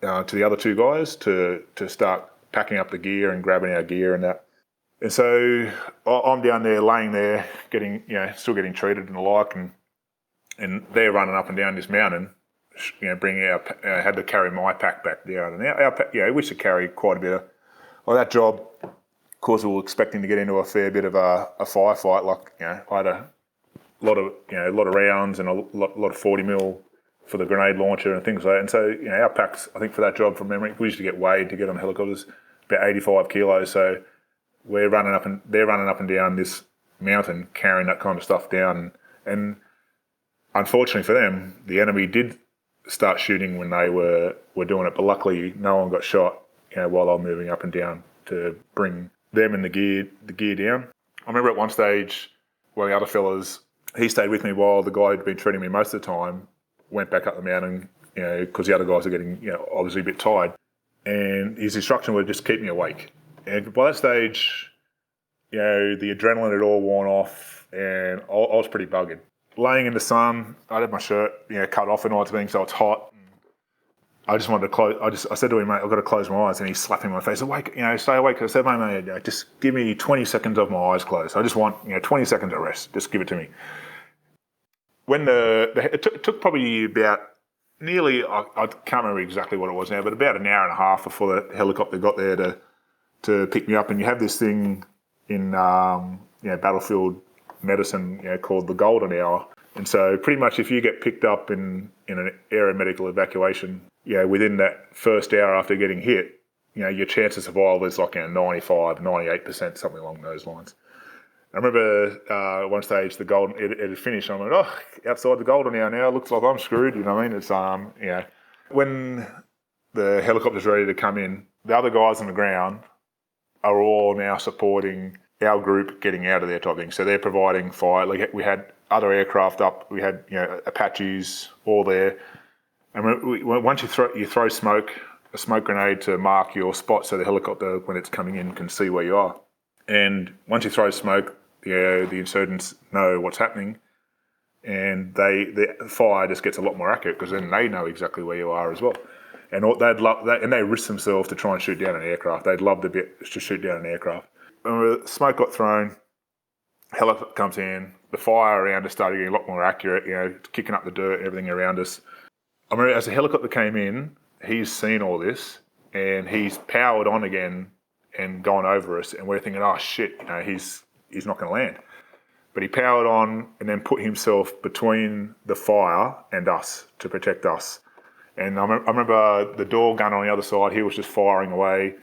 to the other 2 guys to start packing up the gear and grabbing our gear and that. And so I'm down there, laying there, still getting treated and the like, and they're running up and down this mountain, bringing had to carry my pack back down. And our pack, we used to carry quite a bit of that job. Of course, we were expecting to get into a fair bit of a firefight. I had a lot of rounds and a lot of 40 mil for the grenade launcher and things like that. And so, our packs, I think for that job from memory, we used to get weighed to get on helicopters, about 85 kilos. So they're running up and down this mountain carrying that kind of stuff down. And unfortunately for them, the enemy did start shooting when they were doing it, but luckily no one got shot, while they were moving up and down to bring them and the gear down. I remember at one stage, one of the other fellas, he stayed with me while the guy who'd been treating me most of the time went back up the mountain, because the other guys are getting, obviously a bit tired. And his instruction was just keep me awake. And by that stage, the adrenaline had all worn off, and I was pretty buggered. Laying in the sun, I had my shirt, cut off and all that thing, so it's hot. I just wanted to close. I said to him, "Mate, I've got to close my eyes," and he's slapping my face. Awake, stay awake. I said, "Mate, just give me 20 seconds of my eyes closed. I just want, 20 seconds of rest. Just give it to me." When it took probably about nearly, I can't remember exactly what it was now, but about an hour and a half before the helicopter got there to pick me up. And you have this thing in battlefield medicine, called the golden hour. And so pretty much if you get picked up in an air medical evacuation, within that first hour after getting hit, your chance of survival is 95, 98%, something along those lines. I remember at one stage the golden it had finished. And I went, outside the golden hour now, looks like I'm screwed. You know what I mean? It's when the helicopter's ready to come in, the other guys on the ground are all now supporting our group getting out of there type thing. So they're providing fire. We had other aircraft up. We had Apaches all there. And once you throw a smoke grenade to mark your spot, so the helicopter when it's coming in can see where you are. And once you throw smoke, the insurgents know what's happening. and the fire just gets a lot more accurate because then they know exactly where you are as well. And they'd love that, and they risk themselves to try and shoot down an aircraft. They'd love the bit to shoot down an aircraft. When the smoke got thrown, helicopter comes in, the fire around us started getting a lot more accurate, kicking up the dirt, everything around us. I remember as the helicopter came in, he's seen all this, and he's powered on again and gone over us, and we're thinking, oh shit, he's not going to land. But he powered on and then put himself between the fire and us to protect us. And I remember the door gunner on the other side, he was just firing away.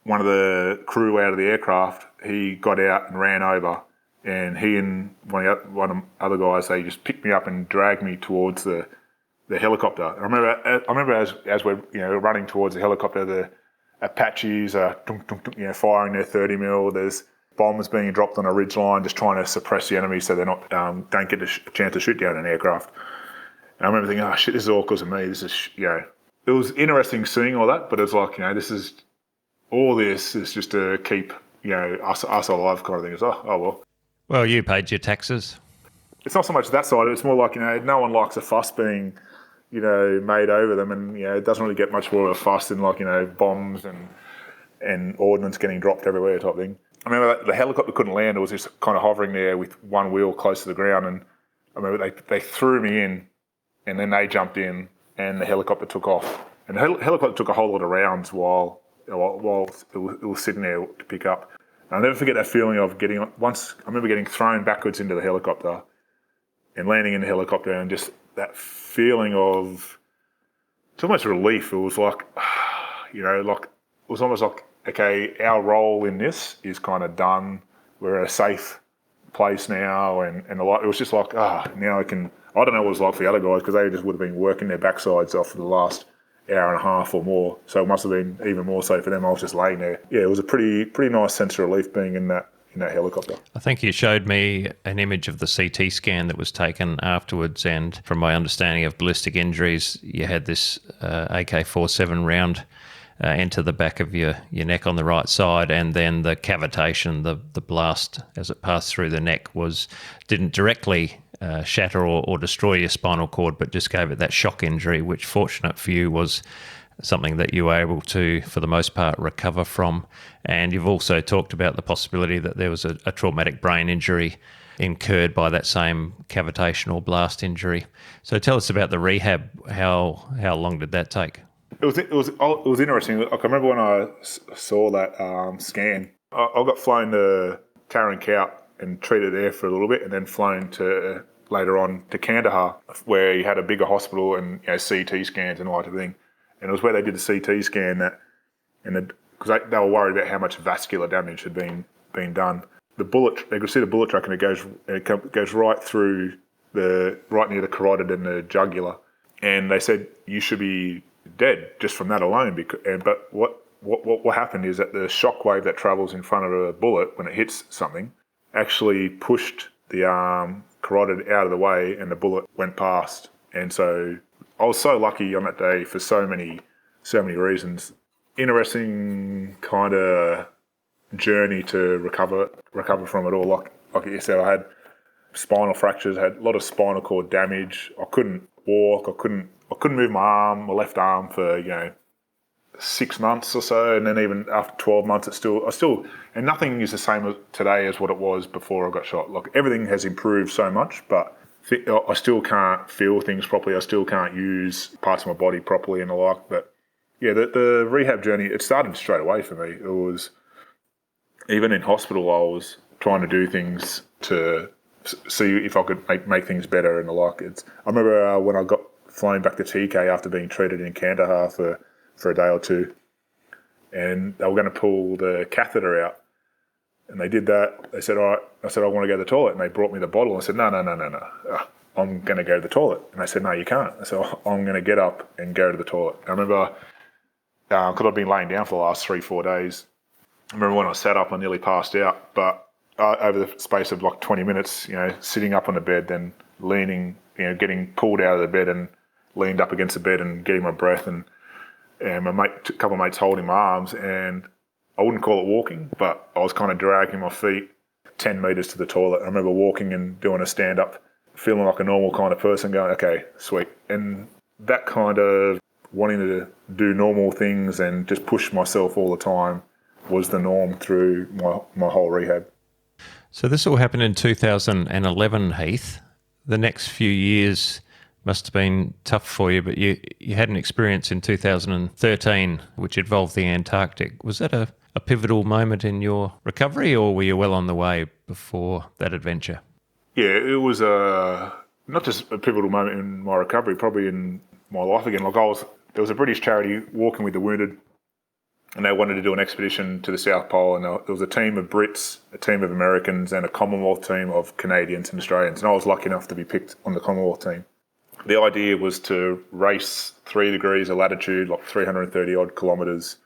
One of the crew out of the aircraft, he got out and ran over, and he and one of the other guys, they just picked me up and dragged me towards the helicopter. I remember as we're running towards the helicopter, the Apaches are firing their 30 mil. There's bombs being dropped on a ridge line, just trying to suppress the enemy so they're not don't get a chance to shoot down an aircraft. And I remember thinking, oh shit, this is all because of me. This is It was interesting seeing all that, but it's like this is just to keep us alive kind of thing. It's oh well. Well, you paid your taxes. It's not so much that side. It's more like no one likes a fuss being made over them, and it doesn't really get much more of a fuss than like bombs and ordnance getting dropped everywhere type thing. I remember the helicopter couldn't land. It was just kind of hovering there with one wheel close to the ground, and I remember they threw me in, and then they jumped in, and the helicopter took off. And the helicopter took a whole lot of rounds while it was sitting there to pick up. And I'll never forget that feeling of I remember getting thrown backwards into the helicopter and landing in the helicopter, and just that feeling of, it's almost relief. It was like, it was almost like, okay, our role in this is kind of done. We're at a safe place now, and it was just like, now I can. I don't know what it was like for the other guys, because they just would have been working their backsides off for the last hour and a half or more. So it must have been even more so for them. I was just laying there. Yeah, it was a pretty nice sense of relief being in that helicopter. I think you showed me an image of the CT scan that was taken afterwards, and from my understanding of ballistic injuries, you had this AK-47 round enter the back of your neck on the right side, and then the cavitation, the blast as it passed through the neck didn't directly shatter or destroy your spinal cord, but just gave it that shock injury, which, fortunate for you, was something that you were able to, for the most part, recover from. And you've also talked about the possibility that there was a traumatic brain injury incurred by that same cavitation or blast injury. So tell us about the rehab. How long did that take? It was interesting. Like, I remember when I saw that scan, I got flown to Taran Kowt and treated there for a little bit, and then flown to later on to Kandahar, where you had a bigger hospital and CT scans and all that thing. And it was where they did the CT scan because they were worried about how much vascular damage had been done. The bullet, they could see the bullet track, and it goes right through right near the carotid and the jugular. And they said you should be dead just from that alone. But what happened is that the shock wave that travels in front of a bullet when it hits something actually pushed the carotid out of the way, and the bullet went past. And so I was so lucky on that day for so many reasons. Interesting kind of journey to recover from it all. Like you said, I had spinal fractures, I had a lot of spinal cord damage. I couldn't walk. I couldn't move my left arm for 6 months or so, and then even after 12 months, I still, and nothing is the same today as what it was before I got shot. Like, everything has improved so much, but I still can't feel things properly. I still can't use parts of my body properly and the like. But yeah, the rehab journey, it started straight away for me. It was, even in hospital, I was trying to do things to see if I could make things better and the like. I remember when I got flown back to TK after being treated in Kandahar for a day or two, and they were going to pull the catheter out, and they did that. They said, all right. I said, I want to go to the toilet, and they brought me the bottle. I said, no, I'm going to go to the toilet. And they said, no, you can't. I said, I'm going to get up and go to the toilet. I remember, because I'd been laying down for the last 3-4 days, I remember when I sat up, I nearly passed out, but over the space of like 20 minutes, sitting up on the bed, then leaning, getting pulled out of the bed and leaned up against the bed and getting my breath, and a couple of mates holding my arms, and I wouldn't call it walking, but I was kind of dragging my feet 10 metres to the toilet. I remember walking and doing a stand-up feeling like a normal kind of person, going, okay, sweet. And that kind of wanting to do normal things and just push myself all the time was the norm through my whole rehab. So this all happened in 2011, Heath. The next few years must have been tough for you, but you had an experience in 2013 which involved the Antarctic. Was that a pivotal moment in your recovery, or were you well on the way before that adventure? Yeah, it was not just a pivotal moment in my recovery, probably in my life again. Like there was a British charity, Walking with the Wounded, and they wanted to do an expedition to the South Pole, and there was a team of Brits, a team of Americans, and a Commonwealth team of Canadians and Australians, and I was lucky enough to be picked on the Commonwealth team. The idea was to race 3 degrees of latitude, like 330 odd kilometres,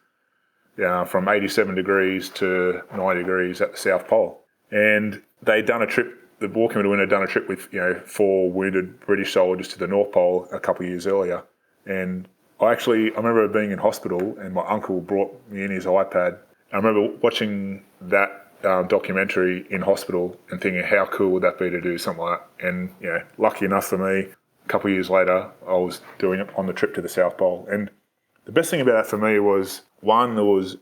from 87 degrees to 90 degrees at the South Pole. And they'd done a trip, the Walking with the Wounded had done a trip with 4 wounded British soldiers to the North Pole a couple of years earlier. And I remember being in hospital and my uncle brought me in his iPad. I remember watching that documentary in hospital and thinking, how cool would that be to do something like that? And lucky enough for me, a couple of years later, I was doing it on the trip to the South Pole. And the best thing about that for me was, one, there was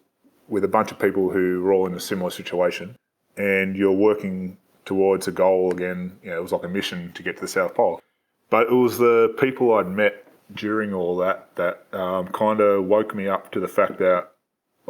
with a bunch of people who were all in a similar situation, and you're working towards a goal again. It was like a mission to get to the South Pole. But it was the people I'd met during all that kind of woke me up to the fact that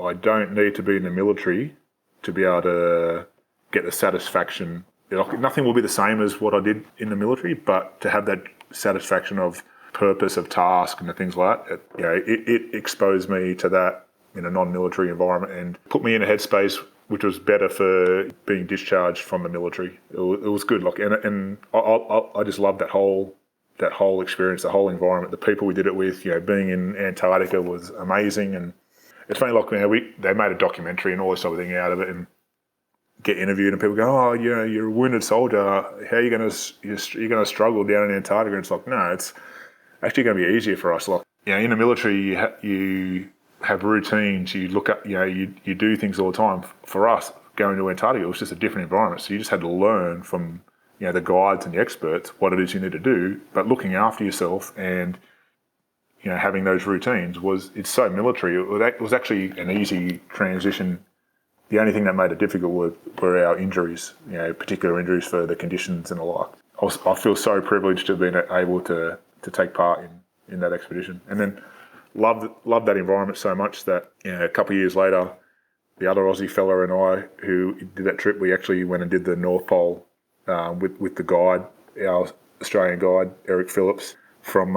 I don't need to be in the military to be able to get the satisfaction. Nothing will be the same as what I did in the military, but to have that satisfaction of purpose, of task, and the things like that, it exposed me to that in a non-military environment and put me in a headspace which was better for being discharged from the military. It was good, and I just loved that whole experience, the whole environment, the people we did it with. Being in Antarctica was amazing, and it's funny, they made a documentary and all this sort of thing out of it, and get interviewed, and people go, "Oh, you're a wounded soldier. How are you going to struggle down in Antarctica?" And it's like, no, it's actually going to be easier for us. Like, in the military, you have routines. You look up, you do things all the time. For us, going to Antarctica, it was just a different environment. So you just had to learn from the guides and the experts what it is you need to do. But looking after yourself and having those routines it's so military. It was actually an easy transition. The only thing that made it difficult were our injuries, particular injuries for the conditions and the like. I feel so privileged to have been able to take part in that expedition. And then loved that environment so much that a couple of years later, the other Aussie fella and I who did that trip, we actually went and did the North Pole with the guide, our Australian guide, Eric Phillips, from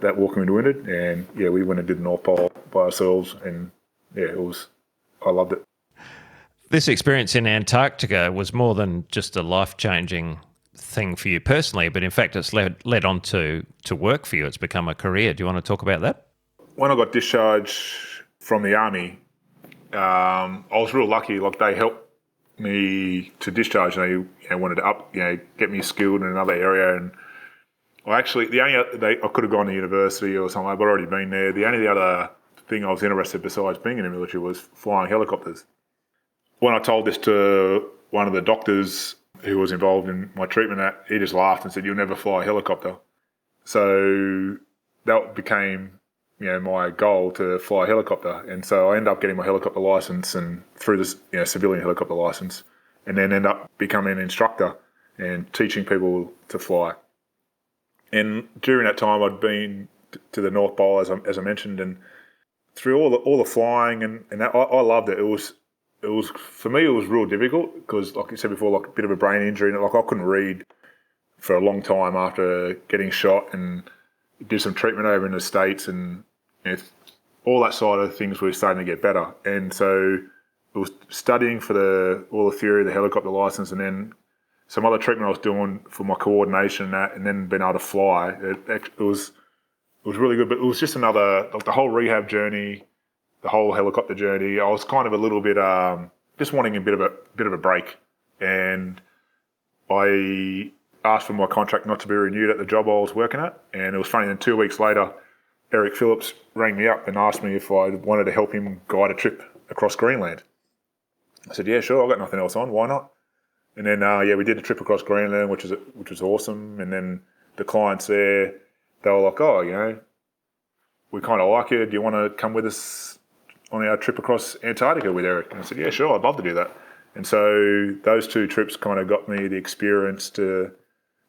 that Walking with the Wounded. And we went and did the North Pole by ourselves, and I loved it. This experience in Antarctica was more than just a life-changing thing for you personally, but in fact it's led on to work for you. It's become a career. Do you want to talk about that? When I got discharged from the Army, I was real lucky. Like, they helped me to discharge, and they wanted to get me skilled in another area. And I could have gone to university or something, but I'd already been there. The only other thing I was interested besides being in the military was flying helicopters. When I told this to one of the doctors who was involved in my treatment, he just laughed and said, "You'll never fly a helicopter." So that became, my goal, to fly a helicopter. And so I ended up getting my helicopter license, and through this, civilian helicopter license, and then end up becoming an instructor and teaching people to fly. And during that time, I'd been to the North Pole, as I mentioned, and through all the flying and that, I loved it. It was for me, it was real difficult because, like I said before, like a bit of a brain injury, and like I couldn't read for a long time after getting shot, and did some treatment over in the States, and all that side of things were starting to get better. And so it was studying for all the theory of the helicopter license, and then some other treatment I was doing for my coordination and then being able to fly. It was really good, but it was just another, like, the whole rehab journey, the whole helicopter journey. I was kind of a little bit just wanting a bit of a break, and I asked for my contract not to be renewed at the job I was working at. And it was funny, then 2 weeks later, Eric Phillips rang me up and asked me if I wanted to help him guide a trip across Greenland. I said, "Yeah, sure, I've got nothing else on, why not?" And then, we did a trip across Greenland, which was awesome. And then the clients there, they were like, oh, we kind of like you. Do you want to come with us on our trip across Antarctica with Eric? And I said, yeah, sure, I'd love to do that. And so those 2 trips kind of got me the experience to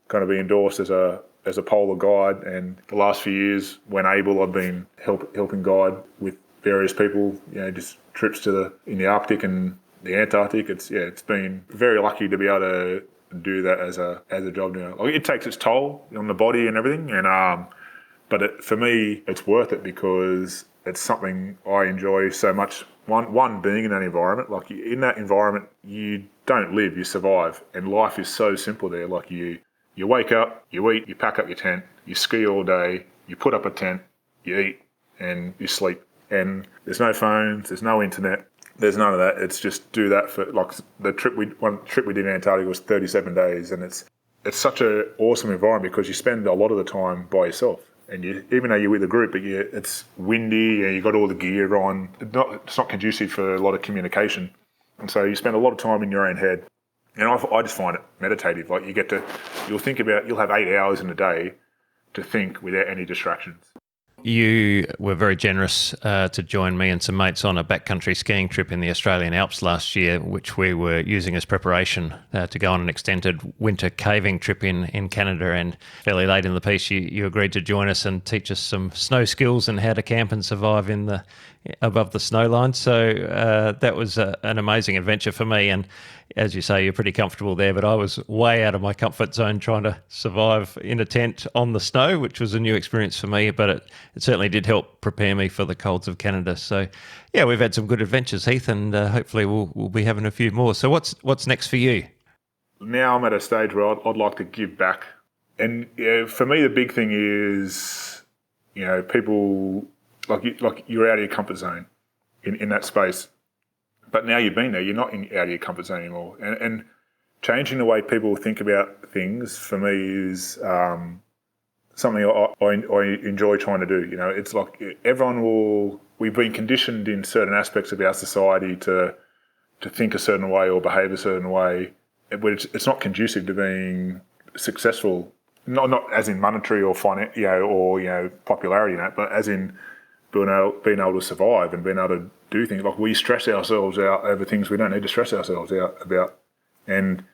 kind of be endorsed as a polar guide. And the last few years, when able, I've been helping guide with various people, just trips in the Arctic and the Antarctic. It's been very lucky to be able to do that as a job now. Like, it takes its toll on the body and everything, and but for me, it's worth it because it's something I enjoy so much. One being in that environment, like in that environment, you don't live, you survive, and life is so simple there. Like you wake up, you eat, you pack up your tent, you ski all day, you put up a tent, you eat, and you sleep. And there's no phones, there's no internet. There's none of that. It's just do that for one trip we did in Antarctica was 37 days, and it's such an awesome environment because you spend a lot of the time by yourself, and even though you're with a group, but it's windy and you got all the gear on. It's not conducive for a lot of communication, and so you spend a lot of time in your own head. And I just find it meditative. Like you'll have 8 hours in a day to think without any distractions. You were very generous to join me and some mates on a backcountry skiing trip in the Australian Alps last year, which we were using as preparation to go on an extended winter caving trip in Canada. And fairly late in the piece, you agreed to join us and teach us some snow skills and how to camp and survive above the snow line. So that was an amazing adventure for me. And as you say, you're pretty comfortable there, but I was way out of my comfort zone trying to survive in a tent on the snow, which was a new experience for me, but it certainly did help prepare me for the colds of Canada. So yeah, we've had some good adventures, Heath, and hopefully we'll be having a few more. So what's next for you? Now I'm at a stage where I'd like to give back. And for me, the big thing is, people like you're out of your comfort zone in that space. But now you've been there, you're not out of your comfort zone anymore. And changing the way people think about things, for me, is something I enjoy trying to do. It's like we've been conditioned in certain aspects of our society to think a certain way or behave a certain way, but it's not conducive to being successful. Not as in monetary or popularity, but as in being able to survive and being able to do things. Like, we stress ourselves out over things we don't need to stress ourselves out about. And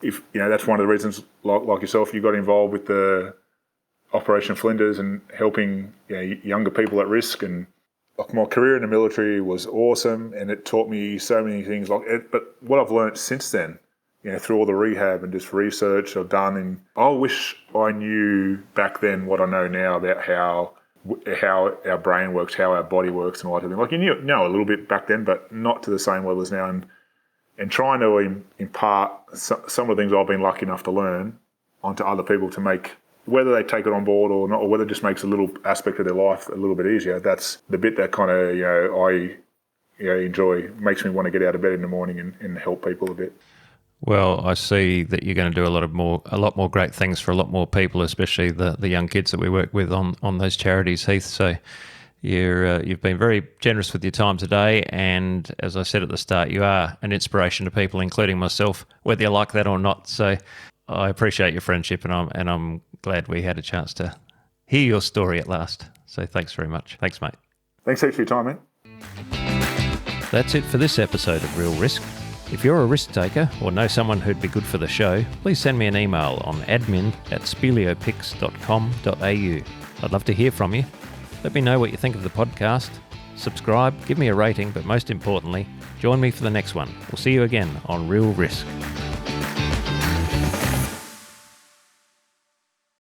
if that's one of the reasons, like yourself, you got involved with the Operation Flinders and helping younger people at risk. And like, my career in the military was awesome, and it taught me so many things. But what I've learned since then, through all the rehab and just research I've done, and I wish I knew back then what I know now about how our brain works, how our body works, and all that thing. Like, you know a little bit back then, but not to the same level as now. And trying to impart some of the things I've been lucky enough to learn onto other people to make, whether they take it on board or not, or whether it just makes a little aspect of their life a little bit easier. That's the bit that kind of I enjoy, makes me want to get out of bed in the morning and help people a bit. Well, I see that you're going to do a lot more great things for a lot more people, especially the young kids that we work with on those charities, Heath. So you've been very generous with your time today, and as I said at the start, you are an inspiration to people, including myself, whether you like that or not. So I appreciate your friendship, and I'm glad we had a chance to hear your story at last. So thanks very much. Thanks, mate. Thanks heaps for your time, man. That's it for this episode of Real Risk. If you're a risk taker or know someone who'd be good for the show, please send me an email on admin@speleopix.com.au. I'd love to hear from you. Let me know what you think of the podcast. Subscribe, give me a rating, but most importantly, join me for the next one. We'll see you again on Real Risk.